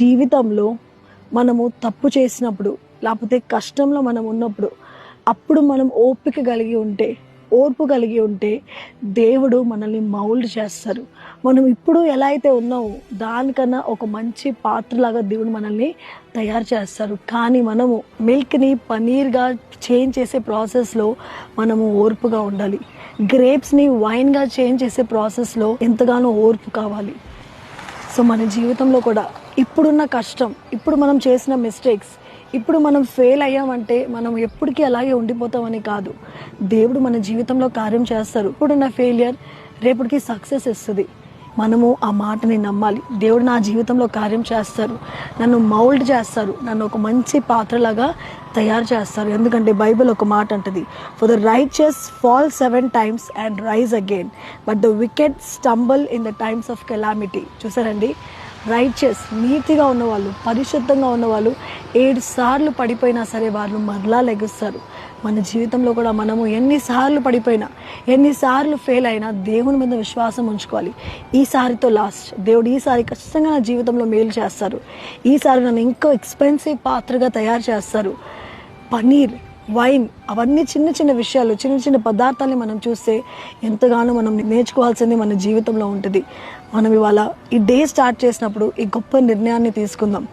జీవితంలో మనము తప్పు చేసినప్పుడు, లేకపోతే కష్టంలో మనం ఉన్నప్పుడు, అప్పుడు మనం ఓర్పు కలిగి ఉంటే దేవుడు మనల్ని మౌల్డ్ చేస్తారు. మనం ఇప్పుడు ఎలా అయితే ఉన్నామో దానికన్నా ఒక మంచి పాత్రలాగా దేవుడు మనల్ని తయారు చేస్తారు. కానీ మనము మిల్క్ని పనీర్గా చేంజ్ చేసే ప్రాసెస్లో మనము ఓర్పుగా ఉండాలి. గ్రేప్స్ని వైన్గా చేంజ్ చేసే ప్రాసెస్లో ఎంతగానో ఓర్పు కావాలి. సో మన జీవితంలో కూడా ఇప్పుడున్న కష్టం, ఇప్పుడు మనం చేసిన మిస్టేక్స్, ఇప్పుడు మనం ఫెయిల్ అయ్యామంటే మనం ఎప్పటికీ అలాగే ఉండిపోతామని కాదు. దేవుడు మన జీవితంలో కార్యం చేస్తారు. ఇప్పుడున్న ఫెయిలియర్ రేపటికి సక్సెస్ ఇస్తుంది. మనము ఆ మాటని నమ్మాలి. దేవుడు నా జీవితంలో కార్యం చేస్తారు, నన్ను మౌల్డ్ చేస్తారు, నన్ను ఒక మంచి పాత్రలాగా తయారు చేస్తారు. ఎందుకంటే బైబిల్ ఒక మాట అంటది, for the righteous fall 7 times and rise again, but the wicked stumble in the times of calamity. చూసారండి, రైచియస్ నీతిగా ఉన్నవాళ్ళు, పరిశుద్ధంగా ఉన్నవాళ్ళు 7 సార్లు పడిపోయినా సరే వాళ్ళు మరలా లెగుస్తారు. మన జీవితంలో కూడా మనము ఎన్నిసార్లు పడిపోయినా, ఎన్నిసార్లు ఫెయిల్ అయినా దేవుని మీద విశ్వాసం ఉంచుకోవాలి. ఈసారితో లాస్ట్, దేవుడు ఈసారి ఖచ్చితంగా నా జీవితంలో మేలు చేస్తారు. ఈసారి నన్ను ఇంకో ఎక్స్పెన్సివ్ పాత్రగా తయారు చేస్తారు. పనీర్, వైన్, అవన్నీ చిన్న చిన్న విషయాలు, చిన్న చిన్న పదార్థాలని మనం చూస్తే ఎంతగానో మనం నేర్చుకోవాల్సింది మన జీవితంలో ఉంటుంది. మనం ఇవాళ ఈ డే స్టార్ట్ చేసినప్పుడు ఈ గొప్ప నిర్ణయాన్ని తీసుకుందాం.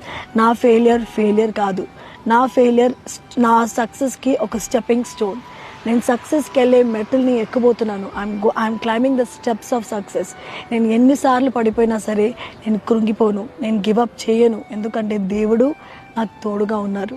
నా ఫెయిలియర్ కాదు, నా ఫెయిలియర్ నా సక్సెస్కి ఒక స్టెప్పింగ్ స్టోన్. నేను సక్సెస్కి వెళ్ళే మెటల్ని ఎక్కబోతున్నాను. I'm climbing the steps of success. నేను ఎన్నిసార్లు పడిపోయినా సరే నేను కృంగిపోను, నేను గివప్ చేయను. ఎందుకంటే దేవుడు నాకు తోడుగా ఉన్నారు.